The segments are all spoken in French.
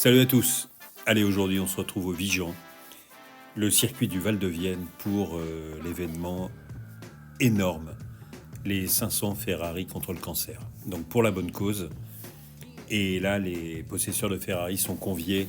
Salut à tous. Allez, aujourd'hui on se retrouve au Vigan, le circuit du Val de Vienne pour l'événement énorme, les 500 Ferrari contre le cancer. Donc pour la bonne cause. Et là, les possesseurs de Ferrari sont conviés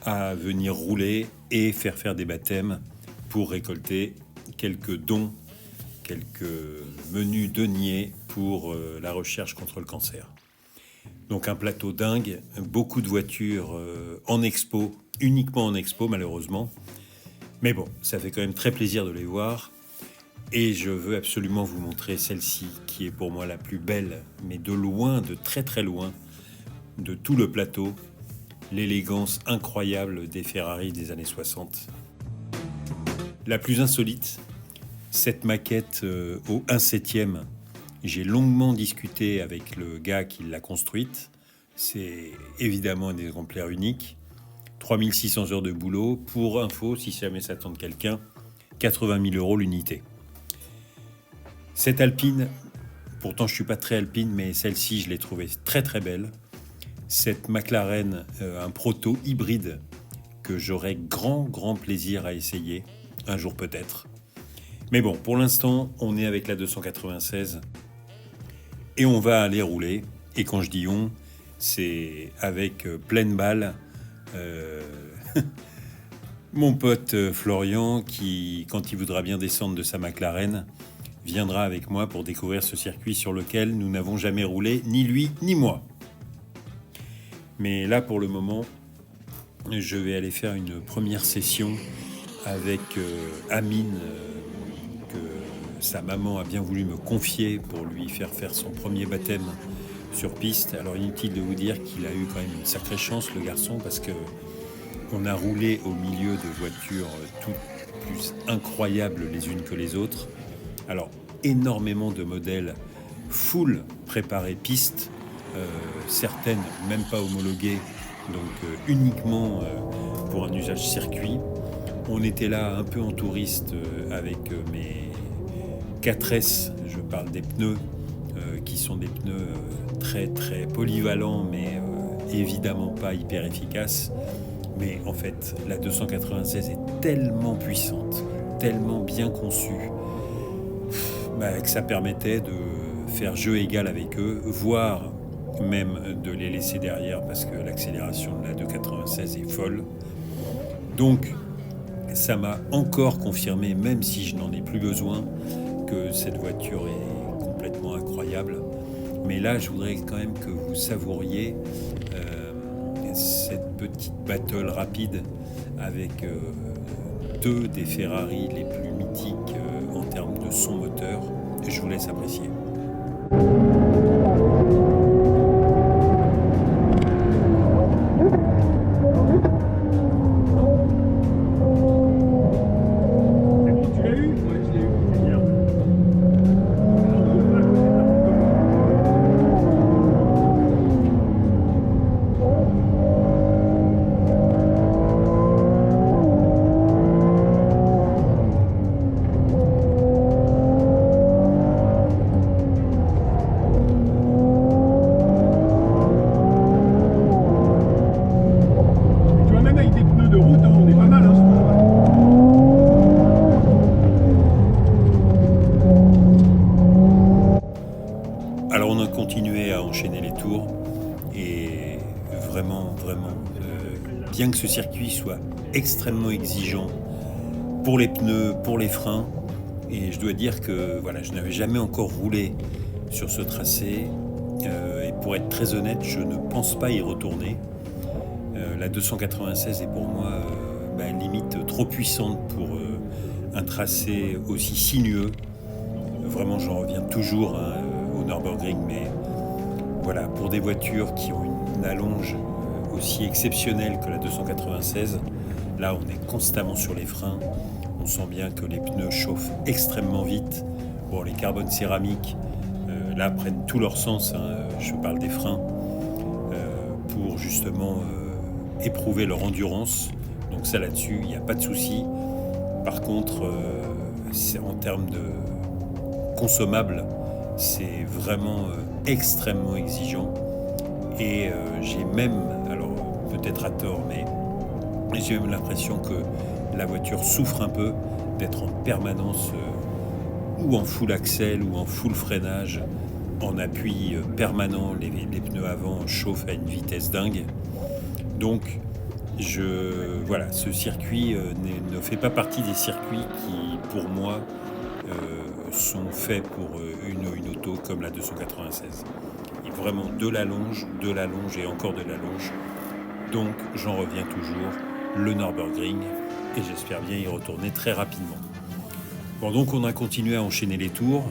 à venir rouler et faire des baptêmes pour récolter quelques dons, quelques menus deniers pour la recherche contre le cancer. Donc un plateau dingue, beaucoup de voitures en expo, uniquement en expo malheureusement. Mais bon, ça fait quand même très plaisir de les voir. Et je veux absolument vous montrer celle-ci, qui est pour moi la plus belle, mais de loin, de très très loin, de tout le plateau. L'élégance incroyable des Ferrari des années 60. La plus insolite, cette maquette au 1/7. J'ai longuement discuté avec le gars qui l'a construite. C'est évidemment un exemplaire unique. 3600 heures de boulot. Pour info, si jamais ça tente quelqu'un, 80 000 € l'unité. Cette Alpine, pourtant je ne suis pas très Alpine, mais celle-ci je l'ai trouvée très très belle. Cette McLaren, un proto hybride que j'aurai grand plaisir à essayer, un jour peut-être. Mais bon, pour l'instant, on est avec la 296 et on va aller rouler. Et quand je dis on, c'est avec pleine balle. Mon pote Florian, qui, quand il voudra bien descendre de sa McLaren, viendra avec moi pour découvrir ce circuit sur lequel nous n'avons jamais roulé, ni lui ni moi. Mais là, pour le moment, je vais aller faire une première session avec Amine, que sa maman a bien voulu me confier pour lui faire son premier baptême sur piste. Alors inutile de vous dire qu'il a eu quand même une sacrée chance, le garçon, parce que on a roulé au milieu de voitures toutes plus incroyables les unes que les autres. Alors énormément de modèles full préparés piste, certaines même pas homologuées, donc uniquement pour un usage circuit. On était là un peu en touriste avec mes 4S, je parle des pneus, qui sont des pneus très très polyvalents, mais évidemment pas hyper efficaces. Mais en fait, la 296 est tellement puissante, tellement bien conçue, que ça permettait de faire jeu égal avec eux, voire même de les laisser derrière, parce que l'accélération de la 296 est folle. Donc, ça m'a encore confirmé, même si je n'en ai plus besoin, que cette voiture est complètement incroyable. Mais là, je voudrais quand même que vous savouriez cette petite battle rapide avec deux des Ferrari les plus mythiques en termes de son moteur. Et je vous laisse apprécier. Alors on a continué à enchaîner les tours et vraiment, bien que ce circuit soit extrêmement exigeant pour les pneus, pour les freins, et je dois dire que voilà, je n'avais jamais encore roulé sur ce tracé et pour être très honnête, je ne pense pas y retourner. La 296 est pour moi limite trop puissante pour un tracé aussi sinueux. Vraiment, j'en reviens toujours au Nürburgring, mais voilà, pour des voitures qui ont une allonge aussi exceptionnelle que la 296, là on est constamment sur les freins, on sent bien que les pneus chauffent extrêmement vite. Bon, les carbones céramiques, là prennent tout leur sens, je parle des freins, pour justement éprouver leur endurance, donc ça là-dessus, il n'y a pas de souci. Par contre, c'est en termes de consommable, c'est vraiment extrêmement exigeant. Et j'ai même, alors peut-être à tort, mais j'ai l'impression que la voiture souffre un peu d'être en permanence ou en full axel ou en full freinage, en appui permanent. Les pneus avant chauffent à une vitesse dingue. Donc, voilà, ce circuit ne fait pas partie des circuits qui, pour moi, sont faits pour une auto comme la 296. Et vraiment de la longe et encore de la longe. Donc, j'en reviens toujours, le Nürburgring, et j'espère bien y retourner très rapidement. Bon, donc on a continué à enchaîner les tours.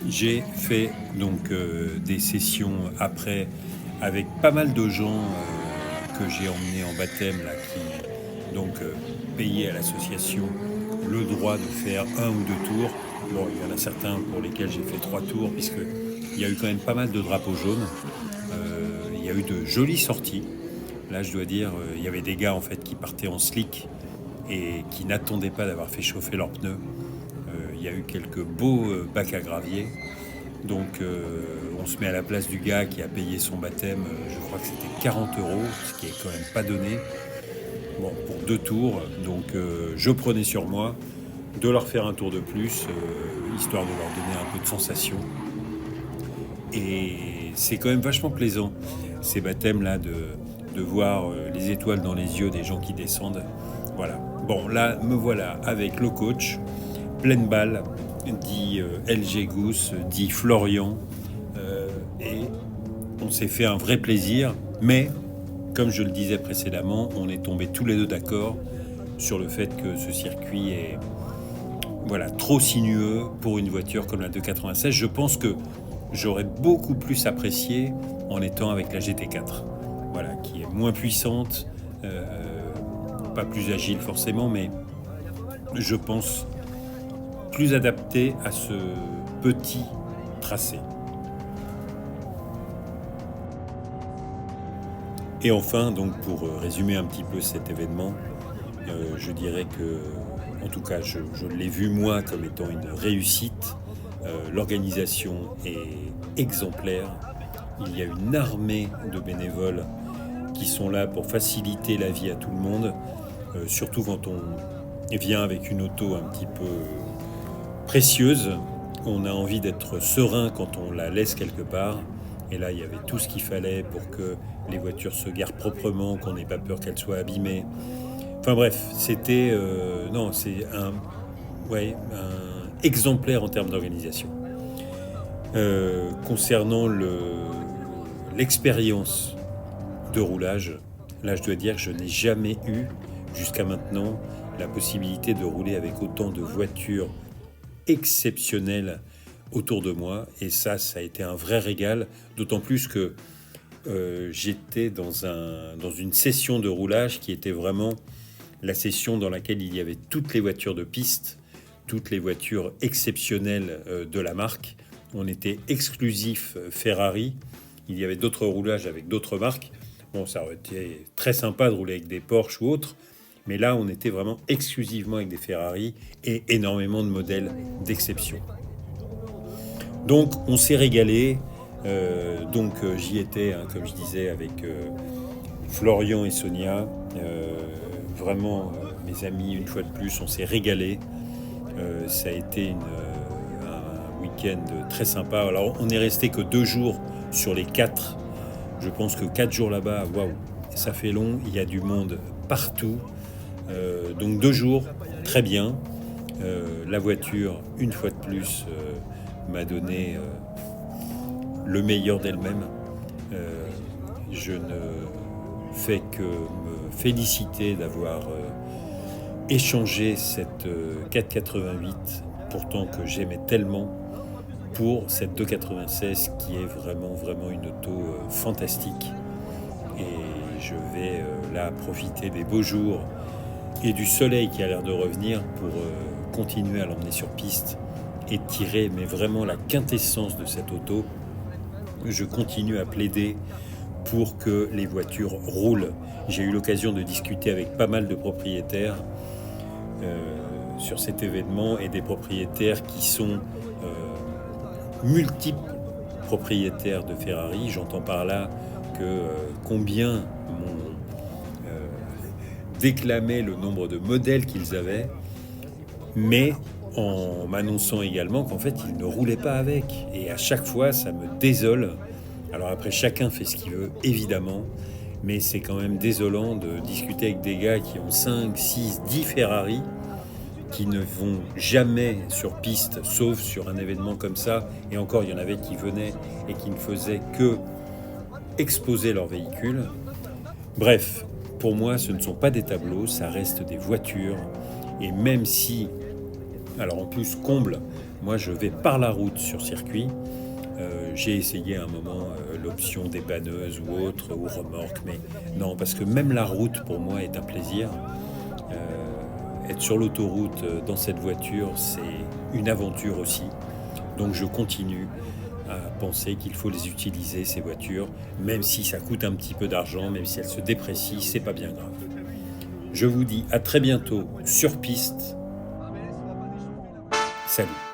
J'ai fait donc des sessions après avec pas mal de gens que j'ai emmenés en baptême là, qui donc payaient à l'association le droit de faire 1 ou 2 tours. Bon, il y en a certains pour lesquels j'ai fait 3 tours, puisqu'il y a eu quand même pas mal de drapeaux jaunes. Il y a eu de jolies sorties. Là, je dois dire, il y avait des gars en fait qui partaient en slick et qui n'attendaient pas d'avoir fait chauffer leurs pneus. Il y a eu quelques beaux bacs à gravier. Donc, on se met à la place du gars qui a payé son baptême. Je crois que c'était 40 €, ce qui est quand même pas donné. Bon, pour 2 tours. Donc, je prenais sur moi de leur faire un tour de plus, histoire de leur donner un peu de sensation. Et c'est quand même vachement plaisant, ces baptêmes-là, de voir les étoiles dans les yeux des gens qui descendent. Voilà. Bon, là, me voilà avec le coach, pleine balle, dit LG Goose, dit Florian, et on s'est fait un vrai plaisir, mais comme je le disais précédemment, on est tombés tous les deux d'accord sur le fait que ce circuit est trop sinueux pour une voiture comme la 296. Je pense que j'aurais beaucoup plus apprécié en étant avec la GT4, qui est moins puissante, pas plus agile forcément, mais je pense plus adaptée à ce petit tracé. Et enfin, donc pour résumer un petit peu cet événement, je dirais que, en tout cas, je l'ai vu moi comme étant une réussite. L'organisation est exemplaire. Il y a une armée de bénévoles qui sont là pour faciliter la vie à tout le monde, surtout quand on vient avec une auto un petit peu précieuse. On a envie d'être serein quand on la laisse quelque part. Et là, il y avait tout ce qu'il fallait pour que les voitures se garent proprement, qu'on n'ait pas peur qu'elles soient abîmées. Enfin bref, c'était c'est un exemplaire en termes d'organisation. Concernant l'expérience de roulage, là je dois dire que je n'ai jamais eu jusqu'à maintenant la possibilité de rouler avec autant de voitures exceptionnelles autour de moi, et ça a été un vrai régal, d'autant plus que j'étais dans une session de roulage qui était vraiment la session dans laquelle il y avait toutes les voitures de piste, toutes les voitures exceptionnelles de la marque. On était exclusif Ferrari. Il y avait d'autres roulages avec d'autres marques. Bon, ça aurait été très sympa de rouler avec des Porsche ou autres, mais là, on était vraiment exclusivement avec des Ferrari et énormément de modèles d'exception. Donc, on s'est régalé. J'y étais, comme je disais, avec Florian et Sonia. Vraiment, mes amis, une fois de plus, on s'est régalé. Ça a été un week-end très sympa. Alors, on n'est resté que 2 jours sur les 4. Je pense que 4 jours là-bas, waouh, ça fait long. Il y a du monde partout. Donc 2 jours, très bien. La voiture, une fois de plus, m'a donné le meilleur d'elle-même. Je ne fais que me féliciter d'avoir échangé cette 488, pourtant que j'aimais tellement, pour cette 296 qui est vraiment une auto fantastique. Et je vais là profiter des beaux jours et du soleil qui a l'air de revenir pour continuer à l'emmener sur piste et tirer vraiment la quintessence de cette auto. Je continue à plaider pour que les voitures roulent. J'ai eu l'occasion de discuter avec pas mal de propriétaires sur cet événement, et des propriétaires qui sont multiples propriétaires de Ferrari. J'entends par là combien m'ont déclamé le nombre de modèles qu'ils avaient, mais en m'annonçant également qu'en fait, ils ne roulaient pas avec. Et à chaque fois, ça me désole. Alors après, chacun fait ce qu'il veut, évidemment, mais c'est quand même désolant de discuter avec des gars qui ont 5, 6, 10 Ferrari, qui ne vont jamais sur piste, sauf sur un événement comme ça. Et encore, il y en avait qui venaient et qui ne faisaient que exposer leur véhicule. Bref, pour moi, ce ne sont pas des tableaux, ça reste des voitures. Et même si, alors en plus, comble, moi je vais par la route sur circuit. J'ai essayé à un moment l'option dépanneuse ou autre, ou remorque, mais non, parce que même la route pour moi est un plaisir. Être sur l'autoroute dans cette voiture, c'est une aventure aussi. Donc je continue à penser qu'il faut les utiliser, ces voitures, même si ça coûte un petit peu d'argent, même si elles se déprécient, c'est pas bien grave. Je vous dis à très bientôt sur piste. Salut.